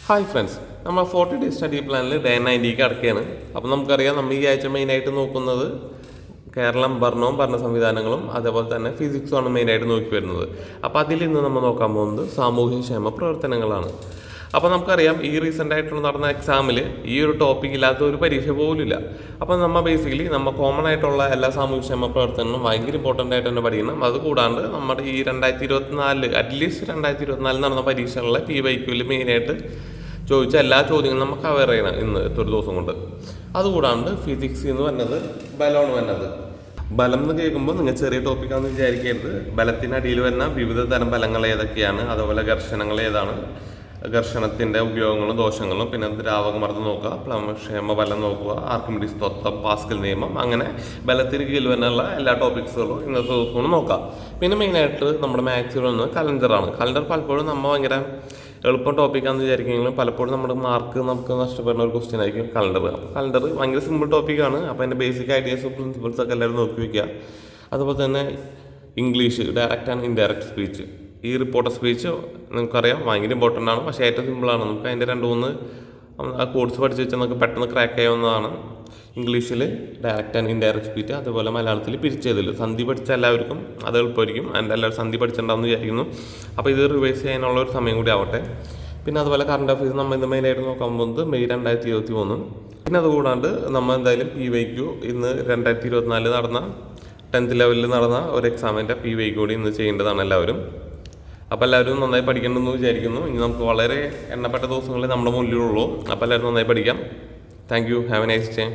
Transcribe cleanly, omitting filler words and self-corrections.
Hi friends, നമ്മൾ 40 day study പ്ലാനിൽ day 90ക്ക് അടക്കുകയാണ്. അപ്പോൾ നമുക്കറിയാം നമ്മൾ ഈ ആഴ്ച മെയിനായിട്ട് നോക്കുന്നത് കേരളം ഭരണവും ഭരണ സംവിധാനങ്ങളും അതേപോലെ തന്നെ ഫിസിക്സുമാണ് മെയിനായിട്ട് നോക്കി വരുന്നത്. അപ്പോൾ അതിൽ ഇന്ന് നമ്മൾ നോക്കാൻ പോകുന്നത് സാമൂഹ്യക്ഷേമ പ്രവർത്തനങ്ങളാണ്. അപ്പോൾ നമുക്കറിയാം ഈ റീസെൻ്റ് ആയിട്ടുള്ള നടന്ന എക്സാമിൽ ഈ ഒരു ടോപ്പിക് ഇല്ലാത്ത ഒരു പരീക്ഷ പോലുമില്ല. അപ്പോൾ നമ്മൾ ബേസിക്കലി നമ്മൾ കോമൺ ആയിട്ടുള്ള എല്ലാ സാമൂഹ്യക്ഷേമ പ്രവർത്തനങ്ങളും ഭയങ്കര ഇമ്പോർട്ടൻ്റ് ആയിട്ട് തന്നെ പഠിക്കണം. അതുകൂടാണ്ട് നമ്മുടെ ഈ 2024 അറ്റ്ലീസ്റ്റ് 2024 നടന്ന പരീക്ഷകളിലെ PYQവിൽ മെയിനായിട്ട് ചോദിച്ച എല്ലാ ചോദ്യങ്ങളും നമുക്ക് കവർ ചെയ്യണം ഇന്ന് ഒരു ദിവസം കൊണ്ട്. അതുകൂടാണ്ട് ഫിസിക്സ് എന്ന് പറഞ്ഞത് ബലമാണ് വരുന്നത്. ബലം എന്ന് കേൾക്കുമ്പോൾ നിങ്ങൾ ചെറിയ ടോപ്പിക്കാണെന്ന് വിചാരിക്കരുത്. ബലത്തിനടിയിൽ വരുന്ന വിവിധ തരം ബലങ്ങൾ ഏതൊക്കെയാണ്, അതുപോലെ ഘർഷണങ്ങൾ ഏതാണ്, ഘർഷണത്തിൻ്റെ ഉപയോഗങ്ങളും ദോഷങ്ങളും, പിന്നെ ദ്രാവകമർദ്ദം നോക്കുക, പ്ലവക്ഷേമ ബലം നോക്കുക, ആർക്കിമിഡീസ് തത്വം, പാസ്കൽ നിയമം, അങ്ങനെ ബലത്തിന് കീഴിൽ വരുന്നുള്ള എല്ലാ ടോപ്പിക്സുകളും ഇന്നത്തെ ദിവസവും നോക്കാം. പിന്നെ മെയിനായിട്ട് നമ്മുടെ മാത്സിൽ വന്ന് കലണ്ടറാണ്. കലണ്ടർ പലപ്പോഴും നമ്മൾ ഭയങ്കര എളുപ്പം ടോപ്പിക്കാണെന്ന് വിചാരിക്കുമെങ്കിലും പലപ്പോഴും നമ്മുടെ മാർക്ക് നമുക്ക് നഷ്ടപ്പെടുന്ന ഒരു ക്വസ്റ്റ്യൻ ആയിരിക്കും കലണ്ടർ. അപ്പോൾ കലണ്ടർ ഭയങ്കര സിമ്പിൾ ടോപ്പിക്കാണ്. അപ്പോൾ അതിൻ്റെ ബേസിക് ഐഡിയാസും പ്രിൻസിപ്പിൾസൊക്കെ എല്ലാവരും നോക്കി വയ്ക്കുക. അതുപോലെ തന്നെ English, direct and indirect speech, ഈ റിപ്പോർട്ടർ സ്പീച്ച് നിങ്ങൾക്കറിയാം ഭയങ്കര ഇമ്പോർട്ടൻ്റ് ആണ്. പക്ഷേ ഏറ്റവും സിമ്പിളാണ്. നമുക്ക് അതിൻ്റെ 2-3 ആ കോഴ്സ് പഠിച്ച് വെച്ചാൽ നമുക്ക് പെട്ടെന്ന് ക്രാക്ക് ചെയ്യാവുന്നതാണ്. ഇംഗ്ലീഷിൽ ഡയറക്റ്റ് ആൻഡ് ഇൻഡയറക്റ്റ് സ്പീച്ച്, അതുപോലെ മലയാളത്തിൽ പിരിച്ചതിൽ സന്ധി പഠിച്ച എല്ലാവർക്കും അത് എളുപ്പമായിരിക്കും. അതിൻ്റെ എല്ലാവരും സന്ധി പഠിച്ചിട്ടുണ്ടാവുമെന്ന് വിചാരിക്കുന്നു. അപ്പോൾ ഇത് റിവൈസ് ചെയ്യാനുള്ള ഒരു സമയം കൂടി ആവട്ടെ. പിന്നെ അതുപോലെ കറണ്ട് അഫയേഴ്സ് നമ്മൾ ഇന്ന് മെയിനായിട്ട് നോക്കാൻ പോകുന്നത് മെയ് 2023. പിന്നെ അതുകൂടാണ്ട് നമ്മൾ എന്തായാലും PYQ ഇന്ന് 2024 നടന്ന 10th ലെവലിൽ നടന്ന ഒരു എക്സാമിൻ്റെ PYQ കൂടി ഇന്ന് ചെയ്യേണ്ടതാണ് എല്ലാവരും. അപ്പോൾ എല്ലാവരും നന്നായി പഠിക്കണമെന്ന് വിചാരിക്കുന്നു. ഇനി നമുക്ക് വളരെ എണ്ണപ്പെട്ട ദിവസങ്ങളിൽ നമ്മുടെ മുന്നിലുള്ളൂ. അപ്പോൾ എല്ലാവരും നന്നായി പഠിക്കാം. Thank you. Have A nice day.